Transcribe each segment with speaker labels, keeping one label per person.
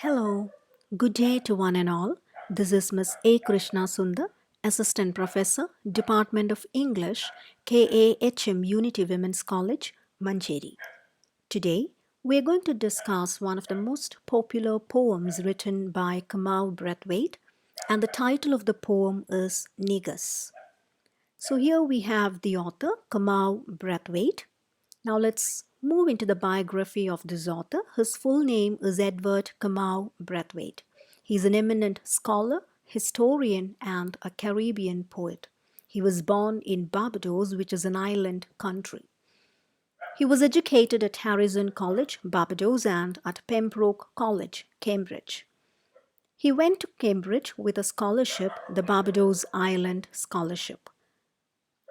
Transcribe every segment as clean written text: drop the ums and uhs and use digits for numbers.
Speaker 1: Hello, good day to one and all. This is Miss A. Krishna Sundar, Assistant Professor, Department of English, KAHM Unity Women's College, Manjeri. Today, we are going to discuss one of the most popular poems written by Kamau Brathwaite, and the title of the poem is Negus. So here we have the author, Kamau Brathwaite. Now let's move into the biography of this author. His full name is Edward Kamau Brathwaite. He's an eminent scholar, historian, and a Caribbean poet. He was born in Barbados, which is an island country. He was educated at Harrison College, Barbados, and at Pembroke College, Cambridge. He went to Cambridge with a scholarship, the Barbados Island Scholarship.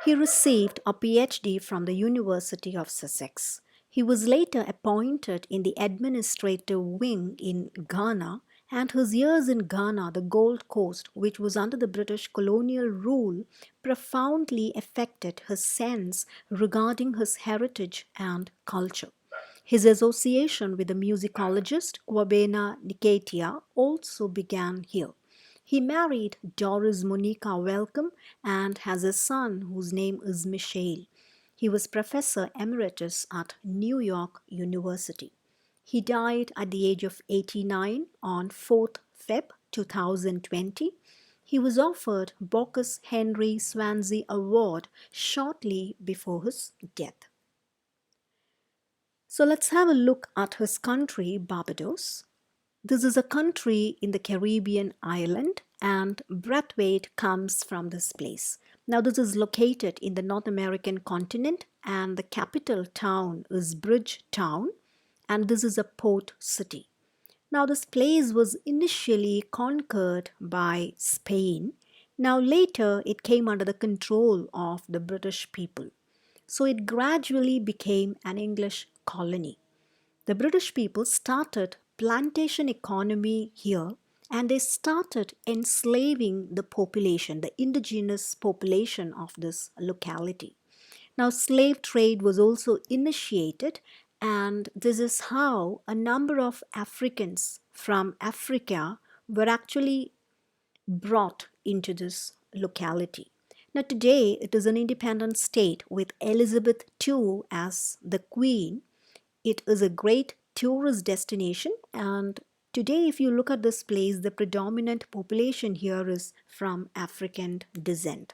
Speaker 1: He received a PhD from the University of Sussex. He was later appointed in the administrative wing in Ghana, and his years in Ghana, the Gold Coast, which was under the British colonial rule, profoundly affected his sense regarding his heritage and culture. His association with the musicologist Kwabena Niketia also began here. He married Doris Monica Welcome and has a son whose name is Michelle. He was professor emeritus at New York University. He died at the age of 89 on 4th Feb 2020. He was offered Bocuse Henry Swansea Award shortly before his death. So let's have a look at his country, Barbados. This is a country in the Caribbean island, and Brathwaite comes from this place. Now, this is located in the North American continent, and the capital town is Bridgetown, and this is a port city. Now, this place was initially conquered by Spain. Now, later, it came under the control of the British people. So, it gradually became an English colony. The British people started plantation economy here, and they started enslaving the population, the indigenous population of this locality. Now, slave trade was also initiated, and this is how a number of Africans from Africa were actually brought into this locality. Now, today it is an independent state with Elizabeth II as the queen. It is a great tourist destination, and today if you look at this place, the predominant population here is from African descent.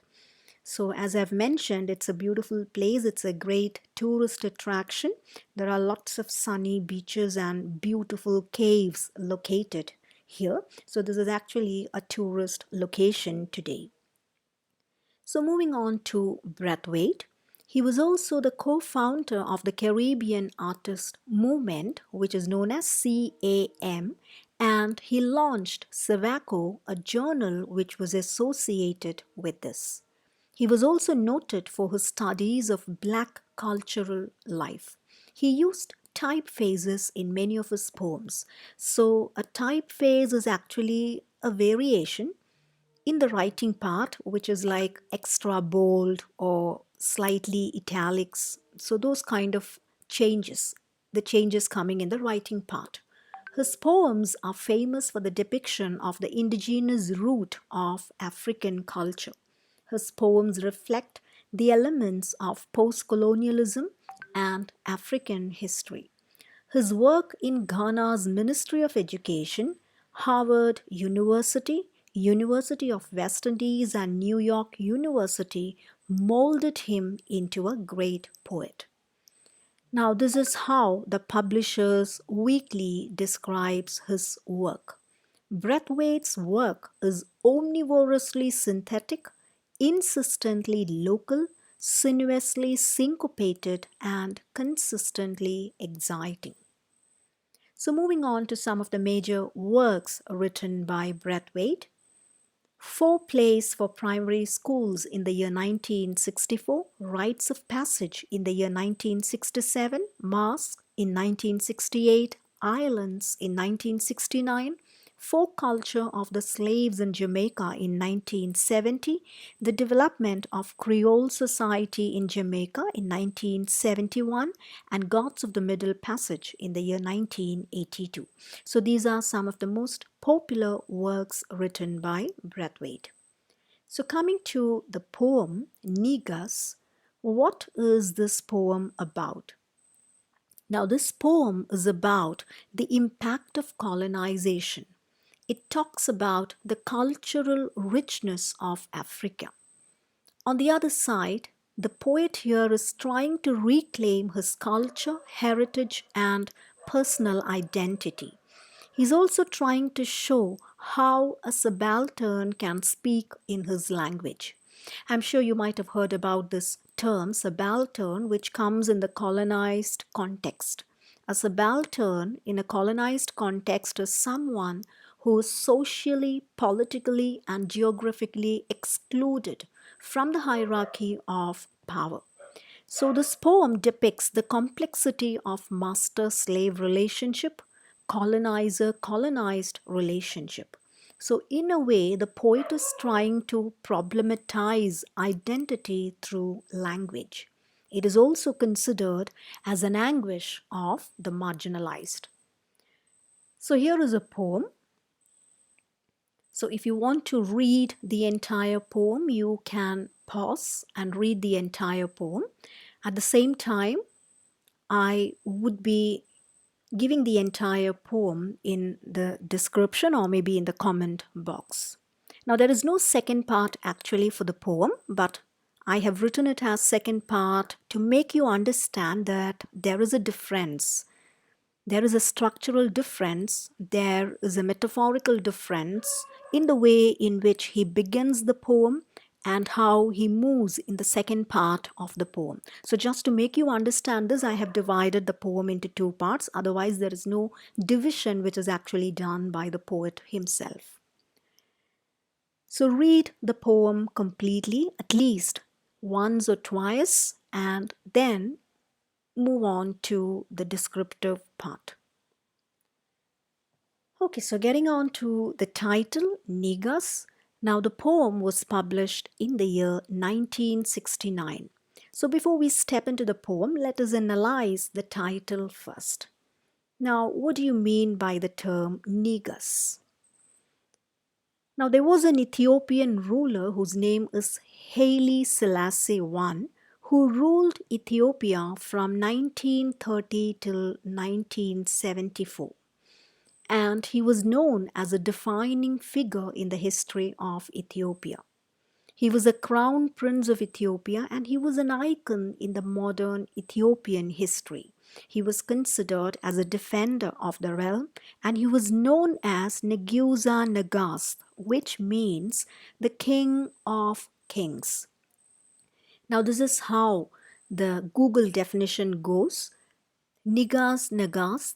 Speaker 1: So as I've mentioned, it's a beautiful place. It's a great tourist attraction. There are lots of sunny beaches and beautiful caves located here. So this is actually a tourist location today. So moving on to Brathwaite. He was also the co-founder of the Caribbean Artist Movement, which is known as CAM, and he launched Savaco, a journal which was associated with this. He was also noted for his studies of Black cultural life. He used typefaces in many of his poems. So a typeface is actually a variation in the writing part, which is like extra bold or slightly italics. So those kind of changes, the changes coming in the writing part. His poems are famous for the depiction of the indigenous root of African culture. His poems reflect the elements of post-colonialism and African history. His work in Ghana's Ministry of Education, Harvard University, University of West Indies, and New York University molded him into a great poet. Now, this is how the Publishers Weekly describes his work. Brathwaite's work is omnivorously synthetic, insistently local, sinuously syncopated, and consistently exciting. So moving on to some of the major works written by Brathwaite. Four plays for primary schools in the year 1964, Rites of Passage in the year 1967, Masque in 1968, Islands in 1969, folk culture of the slaves in Jamaica in 1970, the development of Creole society in Jamaica in 1971, and Gods of the Middle Passage in the year 1982. So these are some of the most popular works written by Brathwaite. So coming to the poem Negus, what is this poem about? Now, this poem is about the impact of colonization. It talks about the cultural richness of Africa. On the other side, the poet here is trying to reclaim his culture, heritage, and personal identity. He's also trying to show how a subaltern can speak in his language. I'm sure you might have heard about this term subaltern, which comes in the colonized context. A subaltern in a colonized context is someone who is socially, politically, and geographically excluded from the hierarchy of power. So this poem depicts the complexity of master-slave relationship, colonizer-colonized relationship. So in a way, the poet is trying to problematize identity through language. It is also considered as an anguish of the marginalized. So here is a poem. So if you want to read the entire poem, you can pause and read the entire poem. At the same time, I would be giving the entire poem in the description or maybe in the comment box. Now, there is no second part actually for the poem, but I have written it as second part to make you understand that there is a difference. There is a structural difference, there is a metaphorical difference in the way in which he begins the poem and how he moves in the second part of the poem. So just to make you understand this, I have divided the poem into two parts. Otherwise, there is no division which is actually done by the poet himself. So read the poem completely, at least once or twice, and then move on to the descriptive part. Okay, so getting on to the title, Negus. Now, the poem was published in the year 1969. So, before we step into the poem, let us analyze the title first. Now, what do you mean by the term Negus? Now, there was an Ethiopian ruler whose name is Haile Selassie I, who ruled Ethiopia from 1930 till 1974. And he was known as a defining figure in the history of Ethiopia. He was a crown prince of Ethiopia and he was an icon in the modern Ethiopian history. He was considered as a defender of the realm and he was known as Negusa Nagast, which means the king of kings. Now this is how the Google definition goes. Negus Nagast,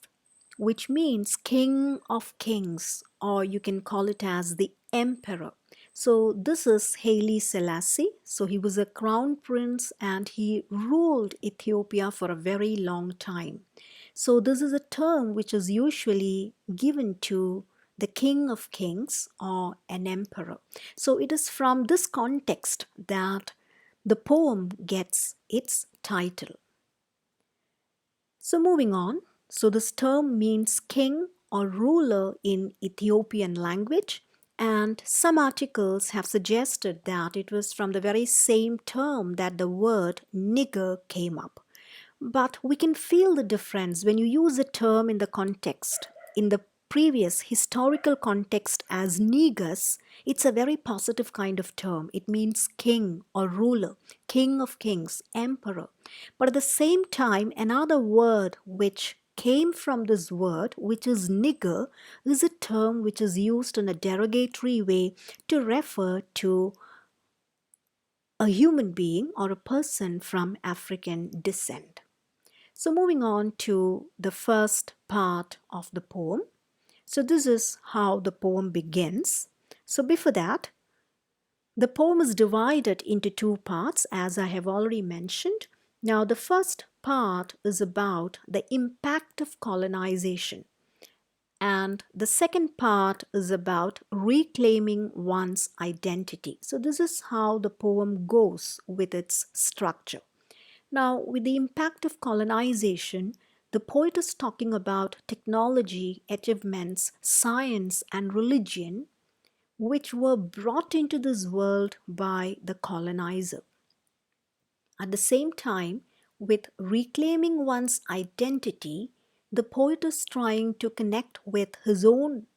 Speaker 1: which means king of kings, or you can call it as the emperor. So this is Haile Selassie. So he was a crown prince and he ruled Ethiopia for a very long time. So this is a term which is usually given to the king of kings or an emperor. So it is from this context that the poem gets its title. So moving on, so this term means king or ruler in Ethiopian language, and some articles have suggested that it was from the very same term that the word nigger came up. But we can feel the difference when you use a term in the context. In the previous historical context as Negus, it's a very positive kind of term. It means king or ruler, king of kings, emperor. But at the same time, another word which came from this word, which is nigger, is a term which is used in a derogatory way to refer to a human being or a person from African descent. So moving on to the first part of the poem. So this is how the poem begins. So before that, the poem is divided into two parts, as I have already mentioned. Now the first part is about the impact of colonization. And the second part is about reclaiming one's identity. So this is how the poem goes with its structure. Now, with the impact of colonization, the poet is talking about technology, achievements, science, and religion, which were brought into this world by the colonizer. At the same time, with reclaiming one's identity, the poet is trying to connect with his own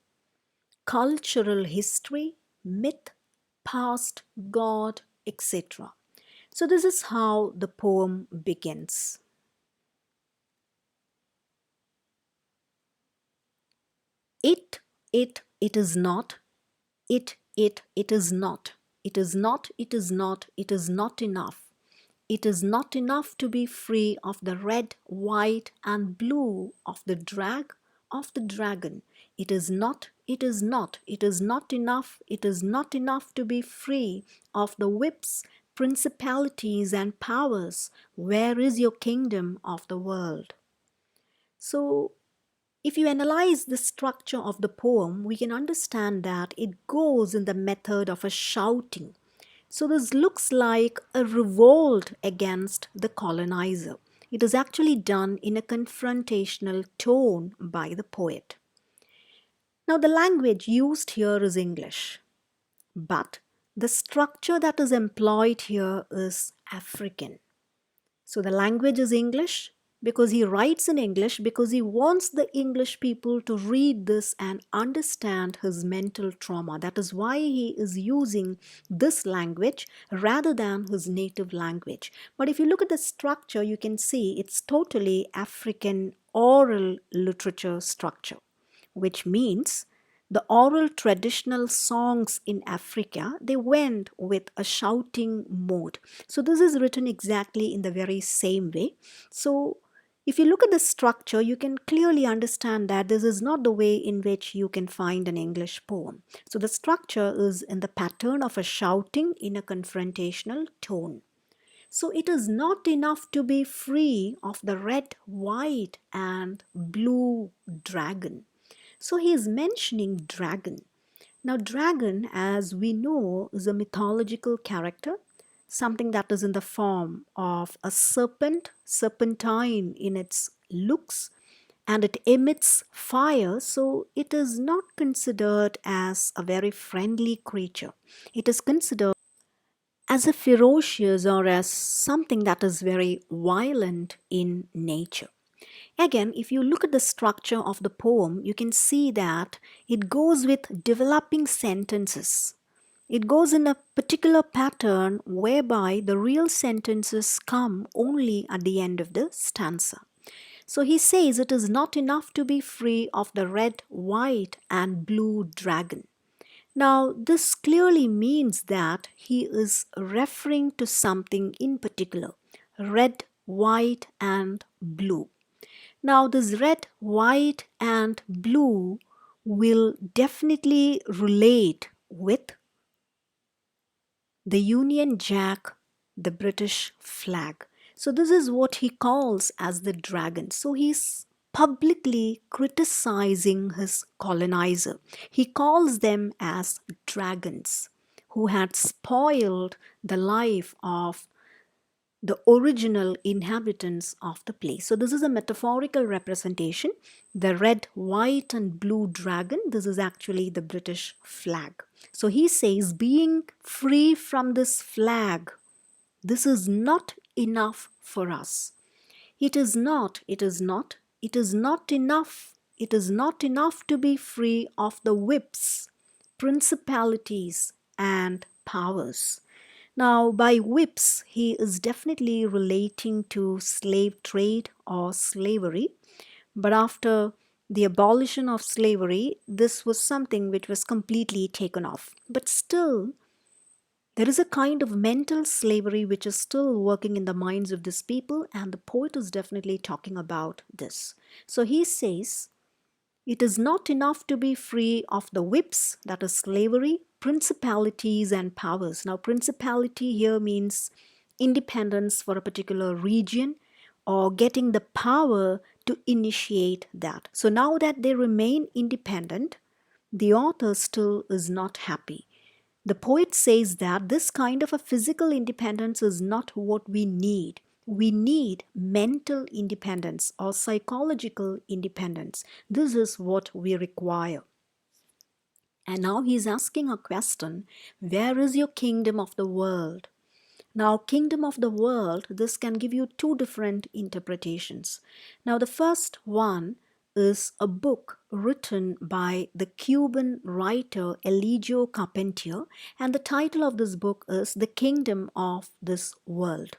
Speaker 1: cultural history, myth, past, God, etc. So, this is how the poem begins. It is not. It is not. It is not, it is not, it is not enough. It is not enough to be free of the red, white, and blue of the of the dragon. It is not, it is not, it is not enough, it is not enough to be free of the whips, principalities, and powers. Where is your kingdom of the world? So, if you analyze the structure of the poem, we can understand that it goes in the method of a shouting. So this looks like a revolt against the colonizer. It is actually done in a confrontational tone by the poet. Now, the language used here is English, but the structure that is employed here is African. So the language is English because he writes in English because he wants the English people to read this and understand his mental trauma. That is why he is using this language rather than his native language. But if you look at the structure, you can see it's totally African oral literature structure, which means the oral traditional songs in Africa, they went with a shouting mode. So this is written exactly in the very same way. So if you look at the structure, you can clearly understand that this is not the way in which you can find an English poem. So the structure is in the pattern of a shouting in a confrontational tone. So it is not enough to be free of the red, white, and blue dragon. So he is mentioning dragon. Now, dragon, as we know, is a mythological character, something that is in the form of a serpent, serpentine in its looks, and it emits fire, so it is not considered as a very friendly creature. It is considered as a ferocious or as something that is very violent in nature. Again, if you look at the structure of the poem, you can see that it goes with developing sentences. It goes in a particular pattern whereby the real sentences come only at the end of the stanza. So he says it is not enough to be free of the red, white, and blue dragon. Now, this clearly means that he is referring to something in particular: red, white, and blue. Now, this red, white, and blue will definitely relate with the Union Jack, the British flag. So, this is what he calls as the dragon. So, he's publicly criticizing his colonizer. He calls them as dragons who had spoiled the life of the original inhabitants of the place. So this is a metaphorical representation. The red, white, and blue dragon, this is actually the British flag. So he says, being free from this flag, this is not enough for us. It is not, it is not, it is not enough. It is not enough to be free of the whips, principalities, and powers. Now, by whips, he is definitely relating to slave trade or slavery. But after the abolition of slavery, this was something which was completely taken off. But still, there is a kind of mental slavery which is still working in the minds of these people, and the poet is definitely talking about this. So he says, it is not enough to be free of the whips, that is slavery, principalities, and powers. Now, principality here means independence for a particular region or getting the power to to initiate that. So now that they remain independent, the author still is not happy. The poet says that this kind of a physical independence is not what we need. We need mental independence or psychological independence. This is what we require. And now he's asking a question, where is your kingdom of the world? Now, kingdom of the world, this can give you two different interpretations. Now, the first one is a book written by the Cuban writer Eligio Carpentier, and the title of this book is The Kingdom of This World.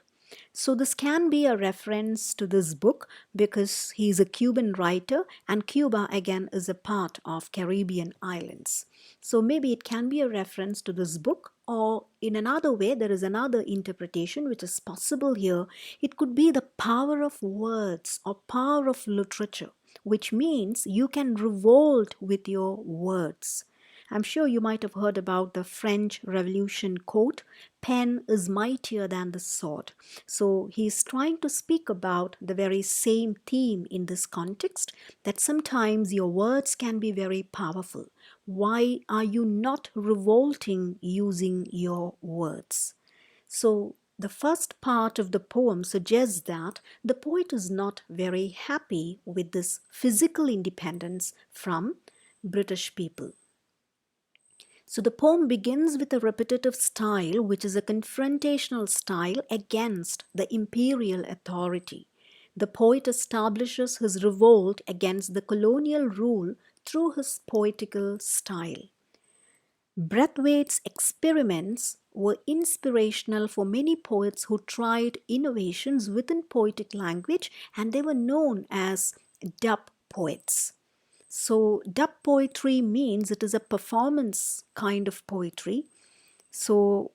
Speaker 1: So this can be a reference to this book because he's a Cuban writer and Cuba again is a part of Caribbean islands. So maybe it can be a reference to this book, or in another way there is another interpretation which is possible here. It could be the power of words or power of literature, which means you can revolt with your words. I'm sure you might have heard about the French Revolution quote, pen is mightier than the sword. So he's trying to speak about the very same theme in this context, that sometimes your words can be very powerful. Why are you not revolting using your words? So the first part of the poem suggests that the poet is not very happy with this physical independence from British people. So the poem begins with a repetitive style, which is a confrontational style against the imperial authority. The poet establishes his revolt against the colonial rule through his poetical style. Brathwaite's experiments were inspirational for many poets who tried innovations within poetic language, and they were known as dub poets. So dub poetry means it is a performance kind of poetry. So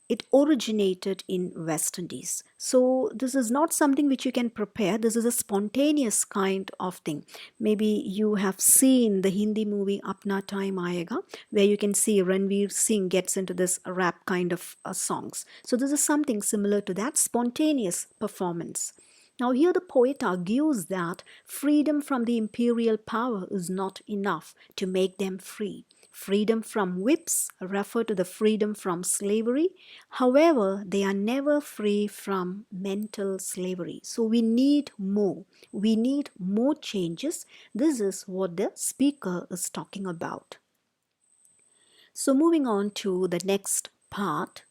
Speaker 1: it originated in West Indies. So this is not something which you can prepare. This is a spontaneous kind of thing. Maybe you have seen the Hindi movie Apna Time Aayega, where you can see Ranveer Singh gets into this rap kind of songs. So this is something similar to that, spontaneous performance. Now here the poet argues that freedom from the imperial power is not enough to make them free. Freedom from whips refer to the freedom from slavery. However, they are never free from mental slavery. So we need more. We need more changes. This is what the speaker is talking about. So moving on to the next part.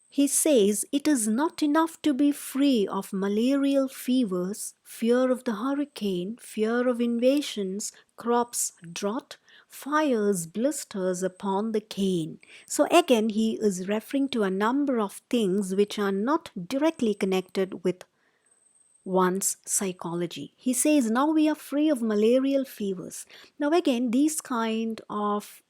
Speaker 1: He says, it is not enough to be free of malarial fevers, fear of the hurricane, fear of invasions, crops, drought, fires, blisters upon the cane. So again, he is referring to a number of things which are not directly connected with one's psychology. He says, now we are free of malarial fevers. Now again, these kind of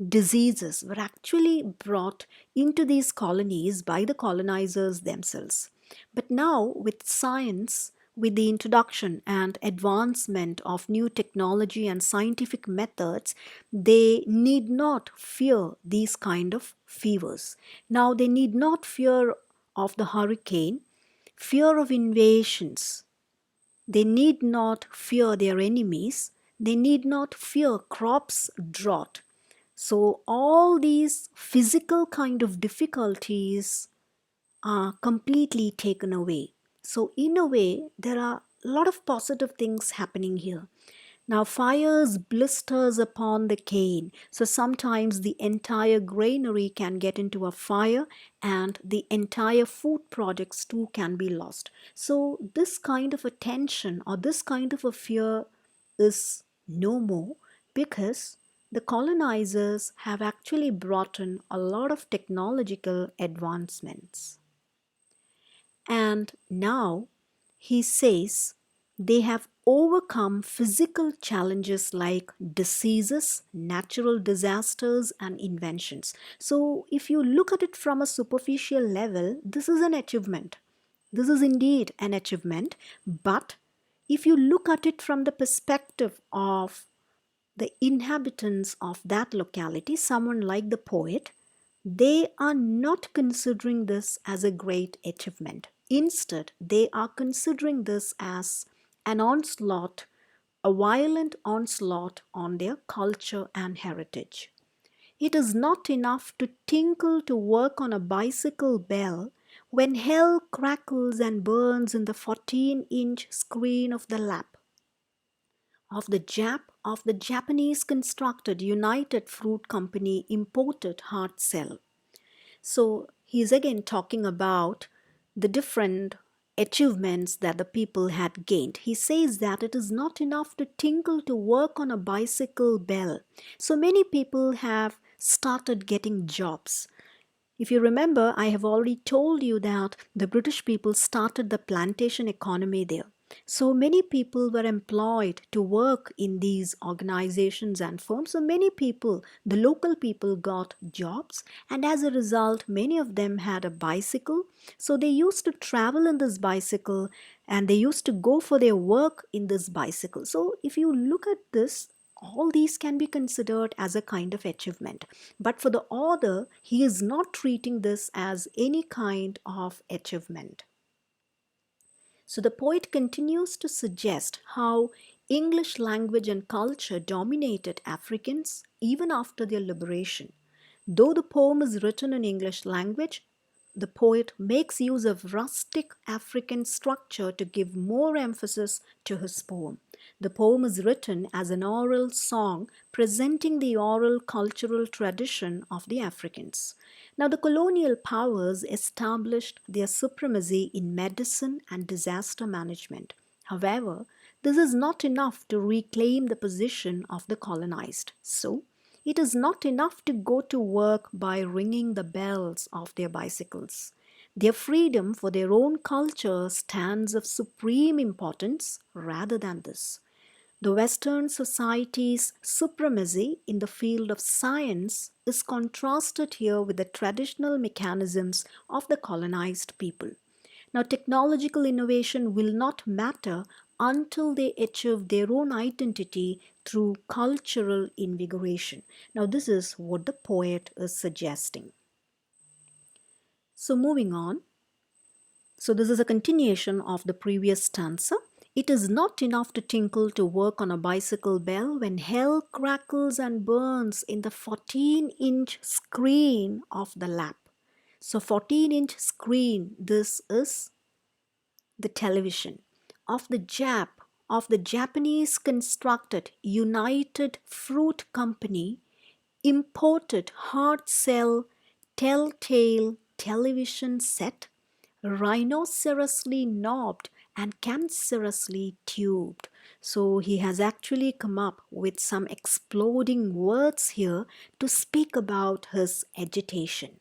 Speaker 1: diseases were actually brought into these colonies by the colonizers themselves. But now with science, with the introduction and advancement of new technology and scientific methods, they need not fear these kind of fevers. Now they need not fear of the hurricane, fear of invasions. They need not fear their enemies. They need not fear crops drought. So all these physical kind of difficulties are completely taken away. So in a way, there are a lot of positive things happening here. Now fires, blisters upon the cane. So sometimes the entire granary can get into a fire and the entire food products too can be lost. So this kind of a tension or this kind of a fear is no more, because the colonizers have actually brought in a lot of technological advancements. And now he says they have overcome physical challenges like diseases, natural disasters, and inventions. So if you look at it from a superficial level, this is an achievement. This is indeed an achievement. But if you look at it from the perspective of the inhabitants of that locality, someone like the poet, they are not considering this as a great achievement. Instead, they are considering this as an onslaught, a violent onslaught on their culture and heritage. It is not enough to tinkle to work on a bicycle bell when hell crackles and burns in the 14-inch screen of the lap of the Japanese constructed United Fruit Company imported hard cell. So he's again talking about the different achievements that the people had gained. He says that it is not enough to tinkle to work on a bicycle bell. So many people have started getting jobs. If you remember, I have already told you that the British people started the plantation economy there. So many people were employed to work in these organizations and firms. So many people, the local people, got jobs, and as a result, many of them had a bicycle. So they used to travel in this bicycle and they used to go for their work in this bicycle. So if you look at this, all these can be considered as a kind of achievement. But for the author, he is not treating this as any kind of achievement. So the poet continues to suggest how English language and culture dominated Africans even after their liberation. Though the poem is written in English language, the poet makes use of rustic African structure to give more emphasis to his poem. The poem is written as an oral song presenting the oral cultural tradition of the Africans. Now, the colonial powers established their supremacy in medicine and disaster management. However, this is not enough to reclaim the position of the colonized. So, it is not enough to go to work by ringing the bells of their bicycles. Their freedom for their own culture stands of supreme importance rather than this. The Western society's supremacy in the field of science is contrasted here with the traditional mechanisms of the colonized people. Now, technological innovation will not matter until they achieve their own identity through cultural invigoration. Now, this is what the poet is suggesting. So, moving on. So, this is a continuation of the previous stanza. It is not enough to tinkle to work on a bicycle bell when hell crackles and burns in the 14-inch screen of the lap. So 14-inch screen, this is the television of the Japanese constructed United Fruit Company imported hard cell telltale television set, rhinocerously knobbed and cancerously tubed. So he has actually come up with some exploding words here to speak about his agitation.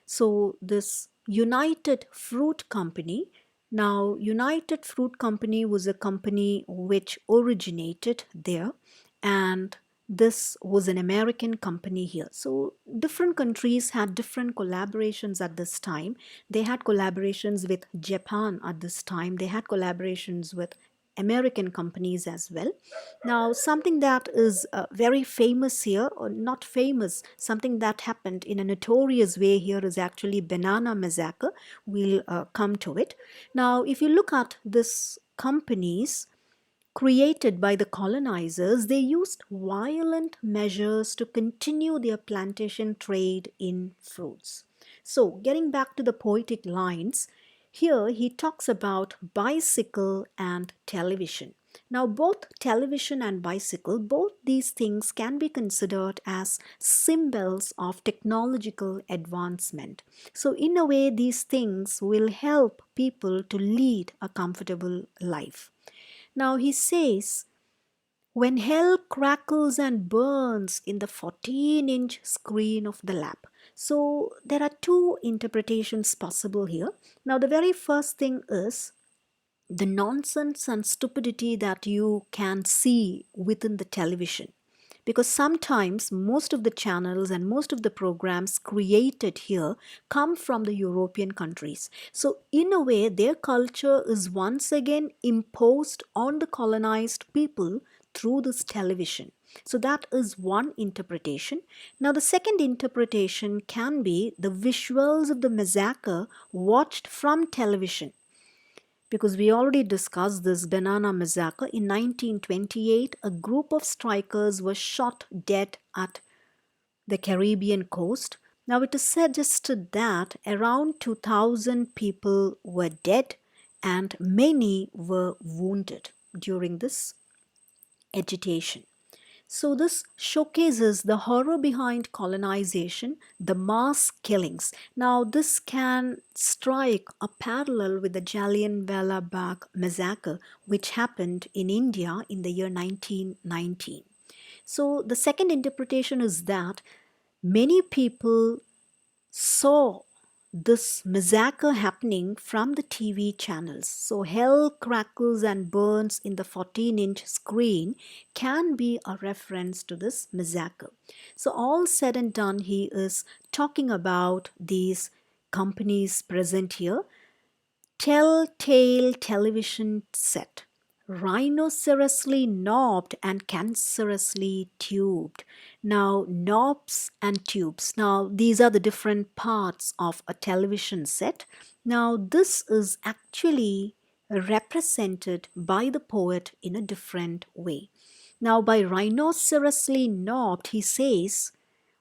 Speaker 1: So this United Fruit Company, now United Fruit Company was a company which originated there, and this was an American company here. So different countries had different collaborations at this time. They had collaborations with Japan at this time. They had collaborations with American companies as well. Now, something that is very famous here, or not famous, something that happened in a notorious way here is actually Banana Massacre. We'll come to it. Now, if you look at this companies created by the colonizers, they used violent measures to continue their plantation trade in fruits. So, getting back to the poetic lines, here he talks about bicycle and television. Now, both television and bicycle, both these things can be considered as symbols of technological advancement. So, in a way, these things will help people to lead a comfortable life. Now, he says, when hell crackles and burns in the 14-inch screen of the lap. So there are two interpretations possible here. Now, the very first thing is the nonsense and stupidity that you can see within the television. Because sometimes most of the channels and most of the programs created here come from the European countries. So in a way, their culture is once again imposed on the colonized people through this television. So that is one interpretation. Now the second interpretation can be the visuals of the massacre watched from television. Because we already discussed this banana massacre. In 1928, a group of strikers were shot dead at the Caribbean coast. Now, it is suggested that around 2,000 people were dead and many were wounded during this agitation. So, this showcases the horror behind colonization, the mass killings. Now, this can strike a parallel with the Jallianwala Bagh massacre, which happened in India in the year 1919. So, the second interpretation is that many people saw this massacre happening from the TV channels. So, hell crackles and burns in the 14-inch screen can be a reference to this massacre. So, all said and done, he is talking about these companies present here. Telltale television set, rhinocerously knobbed and cancerously tubed. Now, knobs and tubes. Now, these are the different parts of a television set. Now, this is actually represented by the poet in a different way. Now, by rhinocerously knobbed, he says,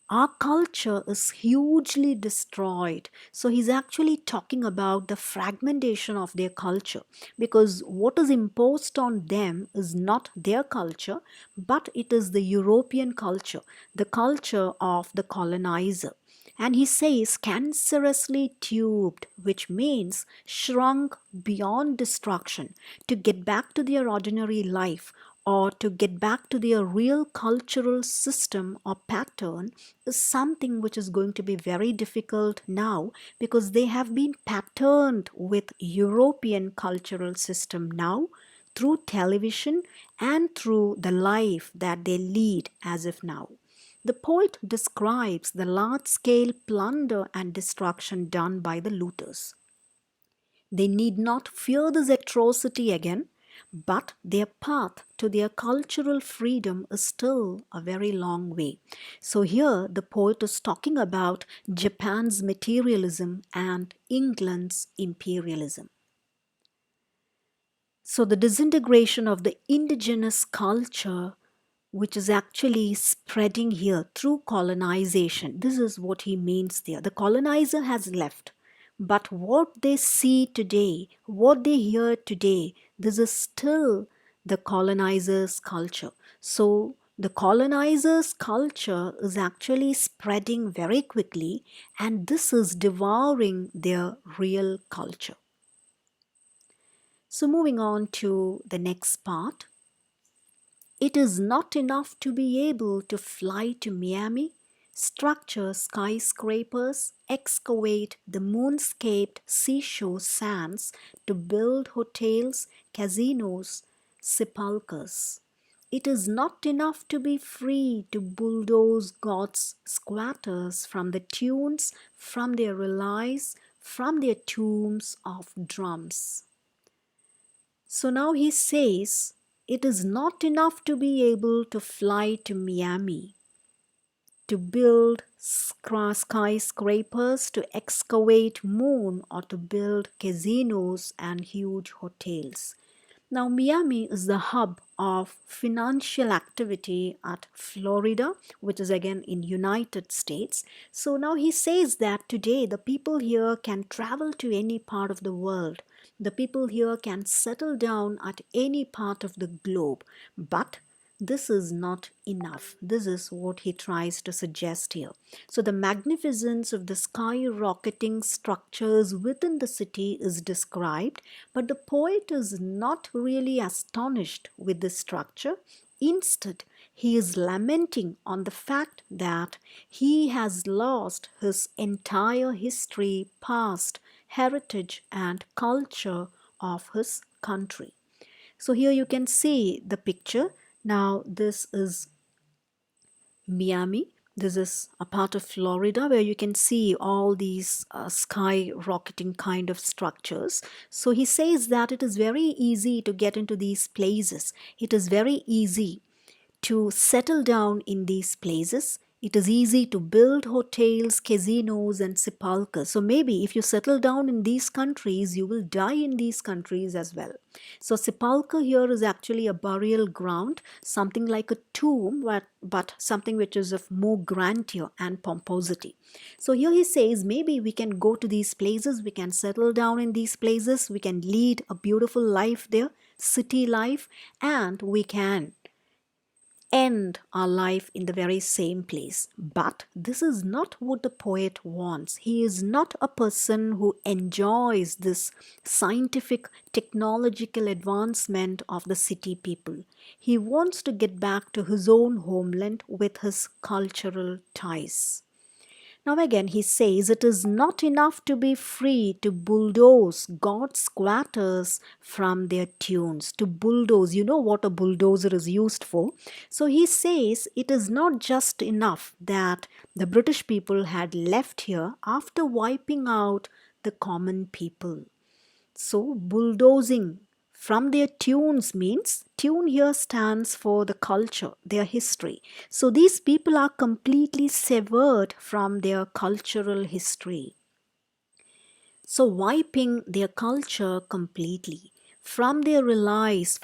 Speaker 1: our culture is hugely destroyed. So he's actually talking about the fragmentation of their culture, because what is imposed on them is not their culture, but it is the European culture, the culture of the colonizer. And he says cancerously tubed, which means shrunk beyond destruction to get back to their ordinary life, or to get back to their real cultural system or pattern, is something which is going to be very difficult now, because they have been patterned with European cultural system now through television and through the life that they lead as of now. The poet describes the large-scale plunder and destruction done by the looters. They need not fear this atrocity again, but their path to their cultural freedom is still a very long way. So here the poet is talking about Japan's materialism and England's imperialism. So the disintegration of the indigenous culture, which is actually spreading here through colonization. This is what he means there. The colonizer has left, but what they see today, what they hear today, this is still the colonizer's culture. So the colonizer's culture is actually spreading very quickly, and this is devouring their real culture. So moving on to the next part. It is not enough to be able to fly to Miami, structure skyscrapers, excavate the moonscaped seashore sands to build hotels, casinos, sepulchres. It is not enough to be free to bulldoze God's squatters from the tunes, from their relies, from their tombs of drums. So now he says, it is not enough to be able to fly to Miami, to build skyscrapers, to excavate moon, or to build casinos and huge hotels. Now, Miami is the hub of financial activity at Florida, which is again in United States. So now he says that today the people here can travel to any part of the world. The people here can settle down at any part of the globe. But this is not enough. This is what he tries to suggest here. So the magnificence of the skyrocketing structures within the city is described, but the poet is not really astonished with this structure. Instead, he is lamenting on the fact that he has lost his entire history, past, heritage, and culture of his country. So here you can see the picture. Now this is Miami. This is a part of Florida where you can see all these skyrocketing kind of structures. So he says that it is very easy to get into these places. It is very easy to settle down in these places. It is easy to build hotels, casinos, and sepulchres. So maybe if you settle down in these countries, you will die in these countries as well. So sepulchre here is actually a burial ground, something like a tomb, but something which is of more grandeur and pomposity. So here he says maybe we can go to these places, we can settle down in these places, we can lead a beautiful life there, city life, and we can end our life in the very same place. But this is not what the poet wants. He is not a person who enjoys this scientific, technological advancement of the city people. He wants to get back to his own homeland with his cultural ties. Now again, he says it is not enough to be free to bulldoze God's quarters from their tunes. To bulldoze, you know what a bulldozer is used for. So he says it is not just enough that the British people had left here after wiping out the common people. So, bulldozing from their tunes means tune here stands for the culture, their history. So, these people are completely severed from their cultural history. So, wiping their culture completely. From their relies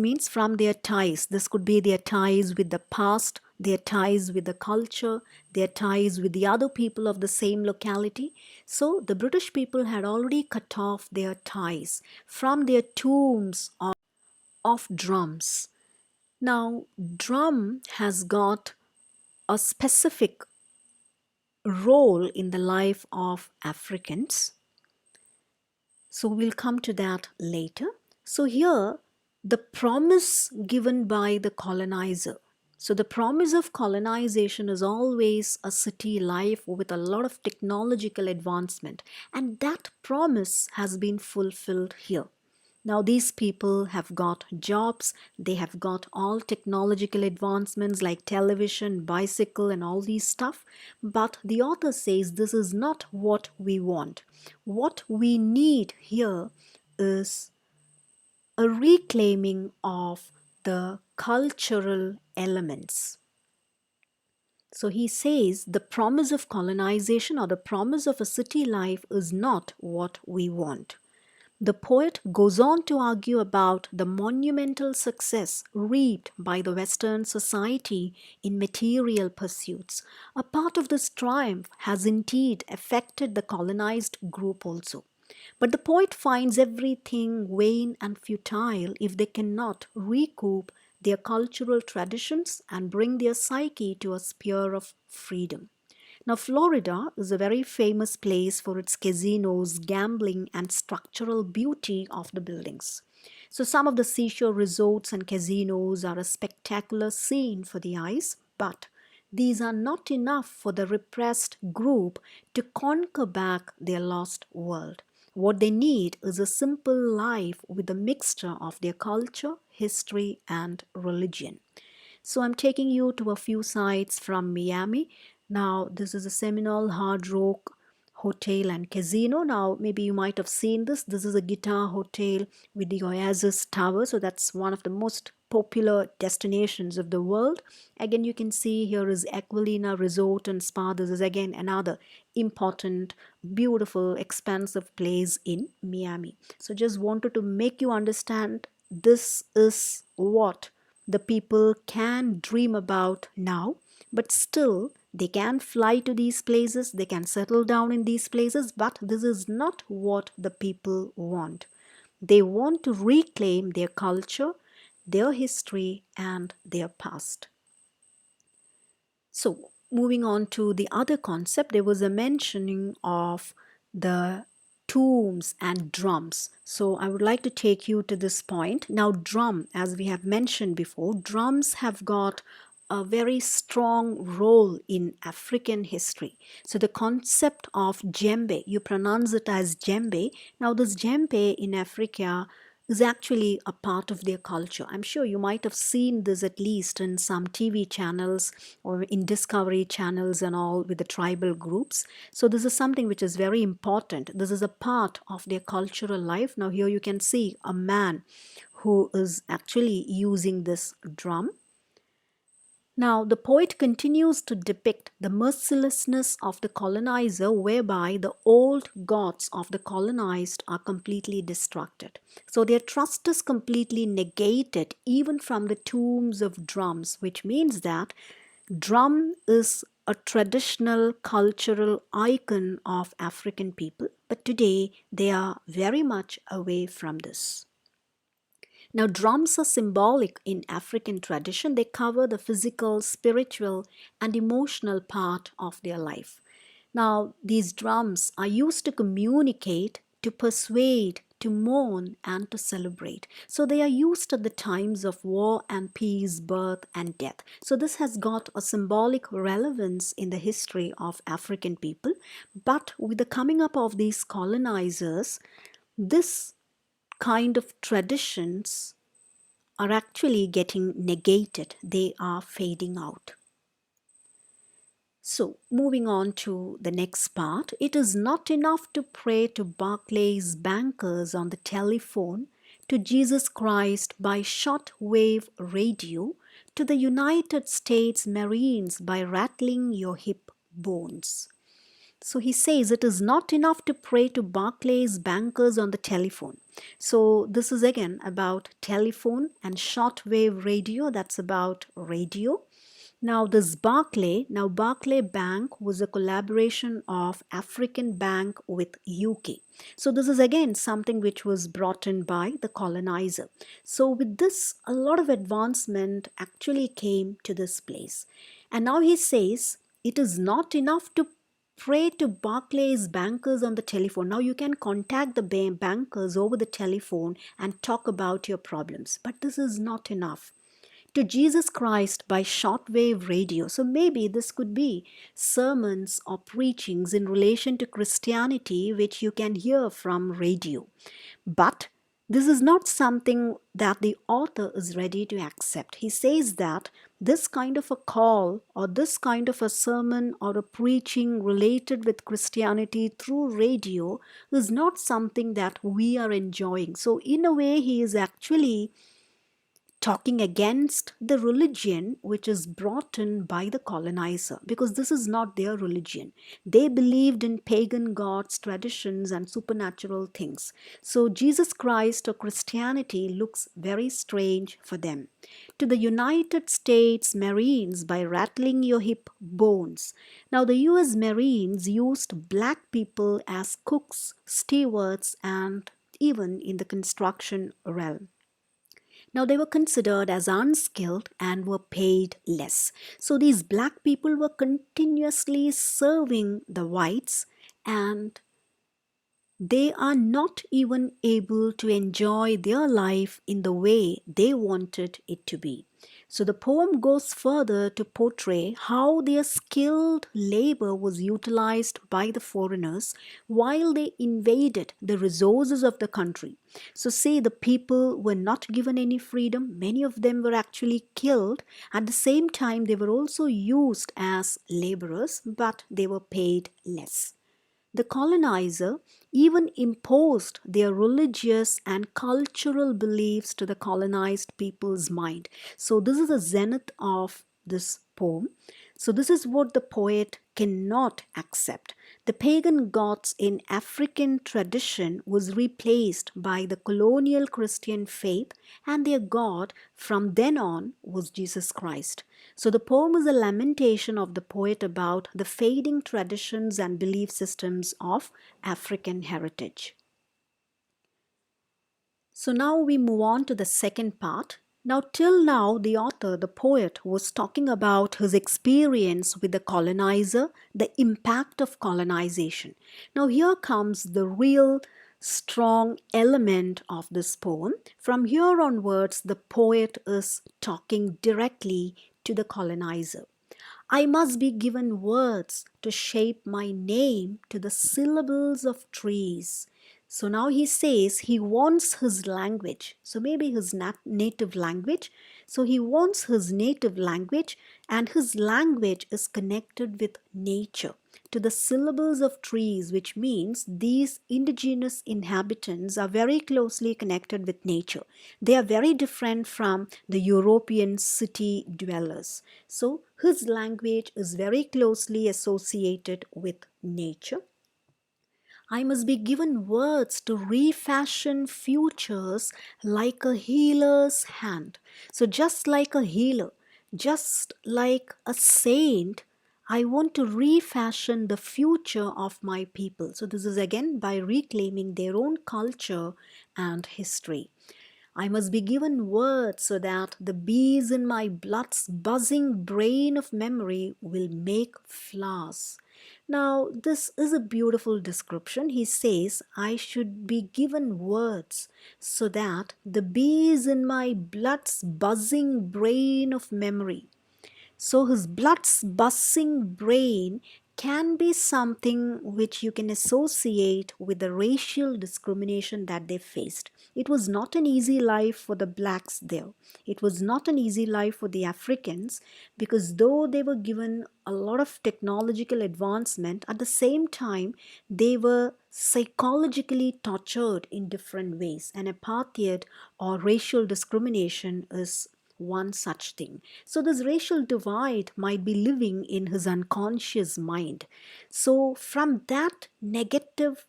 Speaker 1: means from their ties. This could be their ties with the past, their ties with the culture, their ties with the other people of the same locality. So the British people had already cut off their ties from their tombs of drums. Now, drum has got a specific role in the life of Africans. So we'll come to that later. So here, the promise given by the colonizer. So the promise of colonization is always a city life with a lot of technological advancement. And that promise has been fulfilled here. Now these people have got jobs, they have got all technological advancements like television, bicycle and all these stuff. But the author says this is not what we want. What we need here is a reclaiming of the cultural elements. So he says the promise of colonization or the promise of a city life is not what we want. The poet goes on to argue about the monumental success reaped by the Western society in material pursuits. A part of this triumph has indeed affected the colonized group also. But the poet finds everything vain and futile if they cannot recoup their cultural traditions and bring their psyche to a sphere of freedom. Now, Florida is a very famous place for its casinos, gambling, and structural beauty of the buildings. So, some of the seashore resorts and casinos are a spectacular scene for the eyes, but these are not enough for the repressed group to conquer back their lost world. What they need is a simple life with a mixture of their culture, history, and religion. So I'm taking you to a few sites from Miami. Now, this is a Seminole Hard Rock Hotel and Casino. Now, maybe you might have seen this. This is a guitar hotel with the Oasis Tower. So that's one of the most popular destinations of the world. Again, you can see here is Aquilina Resort and Spa. This is again another important, beautiful, expansive place in Miami. So just wanted to make you understand this is what the people can dream about now, but still they can fly to these places, they can settle down in these places, but this is not what the people want. They want to reclaim their culture, their history, and their past. So, moving on to the other concept, there was a mentioning of the tombs and drums. So, I would like to take you to this point. Now, drum, as we have mentioned before, drums have got a very strong role in African history. So the concept of djembe, you pronounce it as djembe. Now this djembe in Africa is actually a part of their culture. I'm sure you might have seen this at least in some TV channels or in Discovery channels and all with the tribal groups. So this is something which is very important. This is a part of their cultural life. Now here you can see a man who is actually using this drum. Now, the poet continues to depict the mercilessness of the colonizer, whereby the old gods of the colonized are completely destructed. So, their trust is completely negated, even from the tombs of drums, which means that drum is a traditional cultural icon of African people, but today they are very much away from this. Now, drums are symbolic in African tradition. They cover the physical, spiritual, and emotional part of their life. Now, these drums are used to communicate, to persuade, to mourn, and to celebrate. So, they are used at the times of war and peace, birth and death. So, this has got a symbolic relevance in the history of African people. But with the coming up of these colonizers, this kind of traditions are actually getting negated. They are fading out. So, moving on to the next part, it is not enough to pray to Barclay's bankers on the telephone, to Jesus Christ by shortwave radio, to the United States Marines by rattling your hip bones. So he says it is not enough to pray to Barclay's bankers on the telephone. So this is again about telephone and shortwave radio. That's about radio. Now this Barclay Bank was a collaboration of African Bank with UK. So this is again something which was brought in by the colonizer. So with this, a lot of advancement actually came to this place. And now he says it is not enough to pray to Barclays bankers on the telephone. Now you can contact the bankers over the telephone and talk about your problems. But this is not enough. To Jesus Christ by shortwave radio. So maybe this could be sermons or preachings in relation to Christianity which you can hear from radio. But this is not something that the author is ready to accept. He says that this kind of a call or this kind of a sermon or a preaching related with Christianity through radio is not something that we are enjoying. So in a way, he is actually talking against the religion which is brought in by the colonizer, because this is not their religion. They believed in pagan gods, traditions, and supernatural things. So Jesus Christ or Christianity looks very strange for them. To the United States Marines by rattling your hip bones. Now the US Marines used black people as cooks, stewards, and even in the construction realm. Now, they were considered as unskilled and were paid less. So, these black people were continuously serving the whites, and they are not even able to enjoy their life in the way they wanted it to be. So the poem goes further to portray how their skilled labor was utilized by the foreigners while they invaded the resources of the country. So say the people were not given any freedom, many of them were actually killed. At the same time, they were also used as laborers, but they were paid less. The colonizer even imposed their religious and cultural beliefs to the colonized people's mind. So this is the zenith of this poem. So this is what the poet cannot accept. The pagan gods in African tradition was replaced by the colonial Christian faith, and their God from then on was Jesus Christ. So the poem is a lamentation of the poet about the fading traditions and belief systems of African heritage. So now we move on to the second part. Now, till now, the author, the poet, was talking about his experience with the colonizer, the impact of colonization. Now, here comes the real strong element of this poem. From here onwards, the poet is talking directly to the colonizer. I must be given words to shape my name to the syllables of trees. So now he says he wants his language. So maybe his native language. So he wants his native language, and his language is connected with nature, to the syllables of trees, which means these indigenous inhabitants are very closely connected with nature. They are very different from the European city dwellers. So his language is very closely associated with nature. I must be given words to refashion futures like a healer's hand. So, just like a healer, just like a saint, I want to refashion the future of my people. So, this is again by reclaiming their own culture and history. I must be given words so that the bees in my blood's buzzing brain of memory will make flowers. Now, this is a beautiful description. He says, I should be given words so that the bees in my blood's buzzing brain of memory. So his blood's buzzing brain can be something which you can associate with the racial discrimination that they faced. It was not an easy life for the blacks there. It was not an easy life for the Africans, because though they were given a lot of technological advancement, at the same time they were psychologically tortured in different ways. And apartheid or racial discrimination is one such thing. So this racial divide might be living in his unconscious mind. So from that negative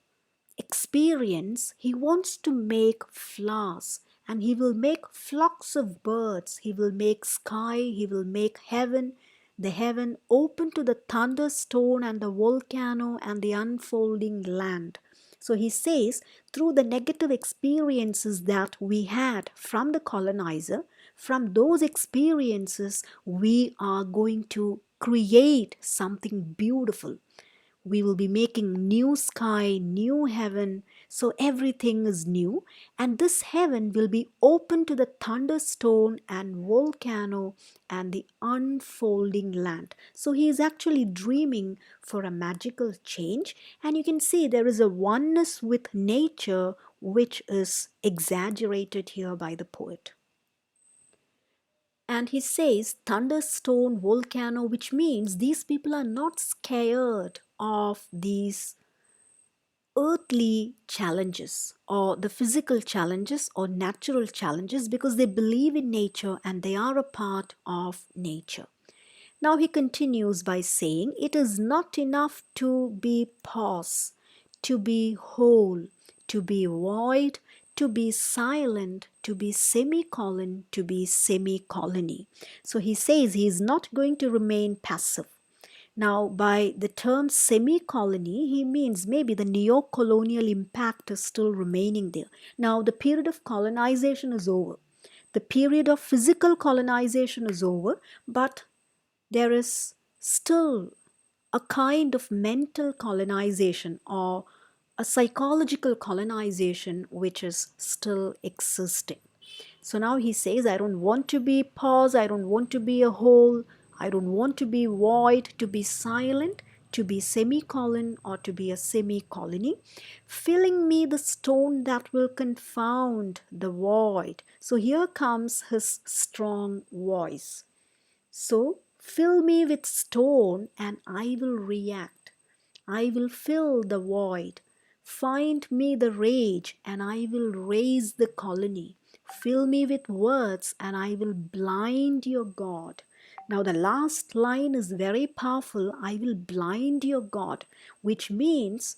Speaker 1: experience, he wants to make flowers, and he will make flocks of birds, he will make sky, he will make heaven, the heaven open to the thunderstone and the volcano and the unfolding land. So he says, through the negative experiences that we had from the colonizer, from those experiences, we are going to create something beautiful. We will be making new sky, new heaven, so everything is new, and this heaven will be open to the thunderstone and volcano and the unfolding land. So he is actually dreaming for a magical change, and you can see there is a oneness with nature which is exaggerated here by the poet. And he says thunderstone volcano, which means these people are not scared of these earthly challenges or the physical challenges or natural challenges, because they believe in nature and they are a part of nature. Now he continues by saying, it is not enough to be pause, to be whole, to be void, to be silent, to be semicolon, to be semi-colony. So he says he is not going to remain passive. Now, by the term semi-colony, he means maybe the neo-colonial impact is still remaining there. Now, the period of colonization is over. The period of physical colonization is over, but there is still a kind of mental colonization or a psychological colonization which is still existing. So now he says, I don't want to be pause, I don't want to be a whole, I don't want to be void, to be silent, to be semicolon, or to be a semi-colony, filling me the stone that will confound the void. So here comes his strong voice. So fill me with stone and I will react. I will fill the void. Find me the rage and I will raise the colony. Fill me with words and I will blind your God. Now the last line is very powerful. I will blind your God, which means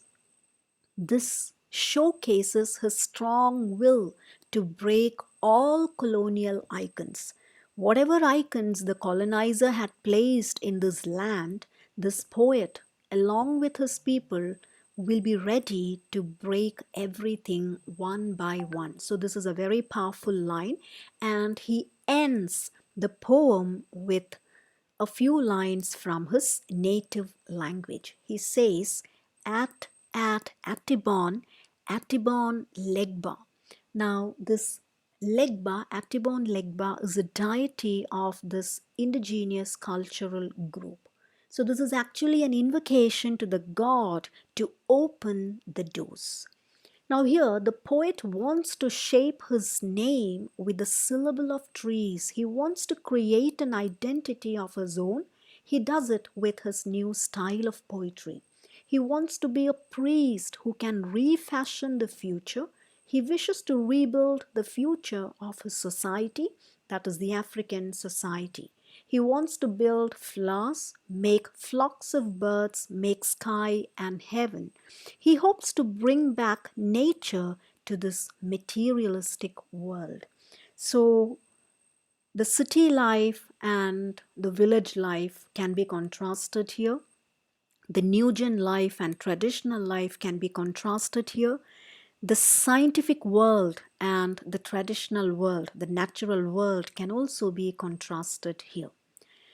Speaker 1: this showcases his strong will to break all colonial icons. Whatever icons the colonizer had placed in this land, this poet, along with his people, will be ready to break everything one by one. So, this is a very powerful line, and he ends the poem with a few lines from his native language. He says, at Atibon, Atibon Legba. Now, this Legba, Atibon Legba, is a deity of this indigenous cultural group. So, this is actually an invocation to the god to open the doors. Now, here the poet wants to shape his name with the syllable of trees. He wants to create an identity of his own. He does it with his new style of poetry. He wants to be a priest who can refashion the future. He wishes to rebuild the future of his society, that is the African society. He wants to build flowers, make flocks of birds, make sky and heaven. He hopes to bring back nature to this materialistic world. So, the city life and the village life can be contrasted here. The new gen life and traditional life can be contrasted here. The scientific world and the traditional world, the natural world, can also be contrasted here.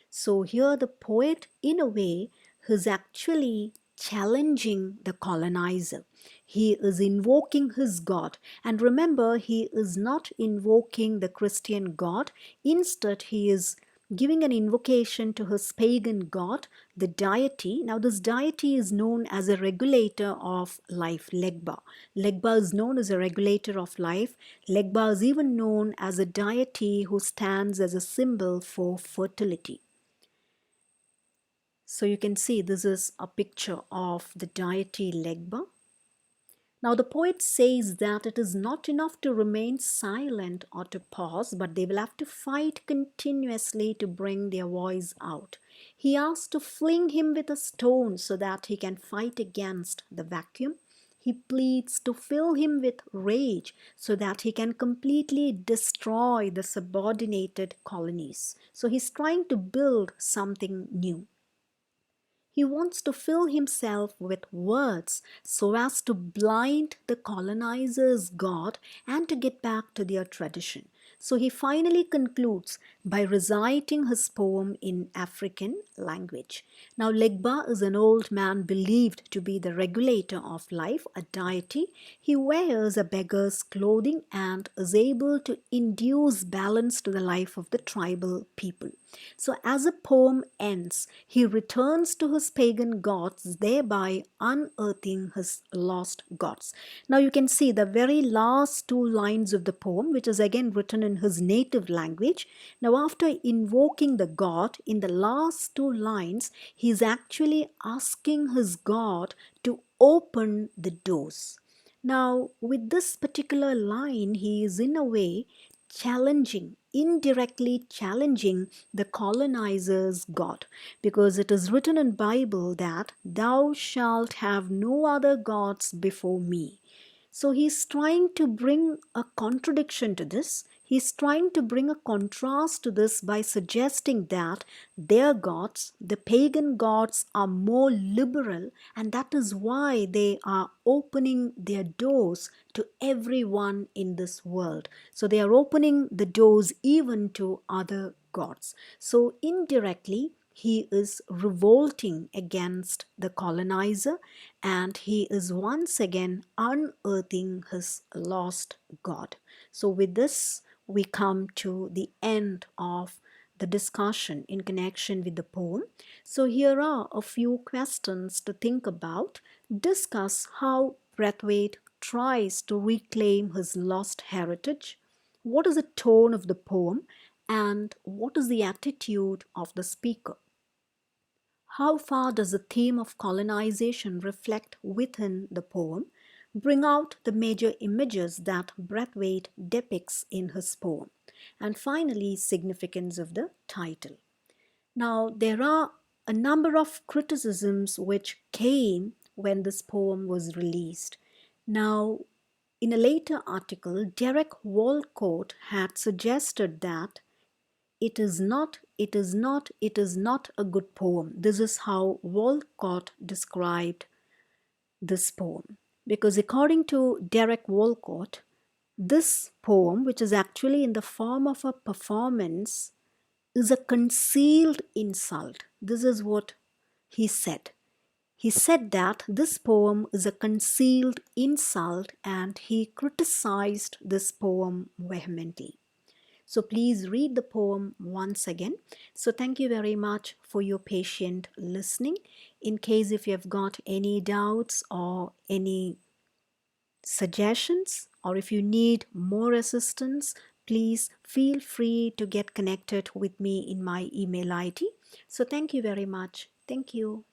Speaker 1: So here the poet, in a way, is actually challenging the colonizer. He is invoking his God. And remember, he is not invoking the Christian God. Instead, he is giving an invocation to his pagan god, the deity. Now, this deity is known as a regulator of life, Legba. Legba is known as a regulator of life. Legba is even known as a deity who stands as a symbol for fertility. So you can see this is a picture of the deity Legba. Now the poet says that it is not enough to remain silent or to pause, but they will have to fight continuously to bring their voice out. He asks to fling him with a stone so that he can fight against the vacuum. He pleads to fill him with rage so that he can completely destroy the subordinated colonies. So he's trying to build something new. He wants to fill himself with words so as to blind the colonizers' God and to get back to their tradition. So he finally concludes by reciting his poem in African language. Now, Legba is an old man believed to be the regulator of life, a deity. He wears a beggar's clothing and is able to induce balance to the life of the tribal people. So, as the poem ends, he returns to his pagan gods, thereby unearthing his lost gods. Now, you can see the very last two lines of the poem, which is again written in his native language. Now, after invoking the god, in the last two lines, he is actually asking his god to open the doors. Now, with this particular line, he is in a way challenging, indirectly challenging the colonizer's God, because it is written in Bible that thou shalt have no other gods before me. So he's trying to bring a contradiction to this. He's trying to bring a contrast to this by suggesting that their gods, the pagan gods, are more liberal, and that is why they are opening their doors to everyone in this world. So they are opening the doors even to other gods. So indirectly, he is revolting against the colonizer, and he is once again unearthing his lost God. So with this, we come to the end of the discussion in connection with the poem. So here are a few questions to think about. Discuss how Brathwaite tries to reclaim his lost heritage. What is the tone of the poem, and what is the attitude of the speaker? How far does the theme of colonization reflect within the poem? Bring out the major images that Brathwaite depicts in his poem. And finally, significance of the title. Now, there are a number of criticisms which came when this poem was released. Now, in a later article, Derek Walcott had suggested that it is not a good poem. This is how Walcott described this poem. Because according to Derek Walcott, this poem, which is actually in the form of a performance, is a concealed insult. This is what he said. He said that this poem is a concealed insult, and he criticized this poem vehemently. So please read the poem once again. So thank you very much for your patient listening. In case if you have got any doubts or any suggestions or if you need more assistance, please feel free to get connected with me in my email ID. So thank you very much. Thank you.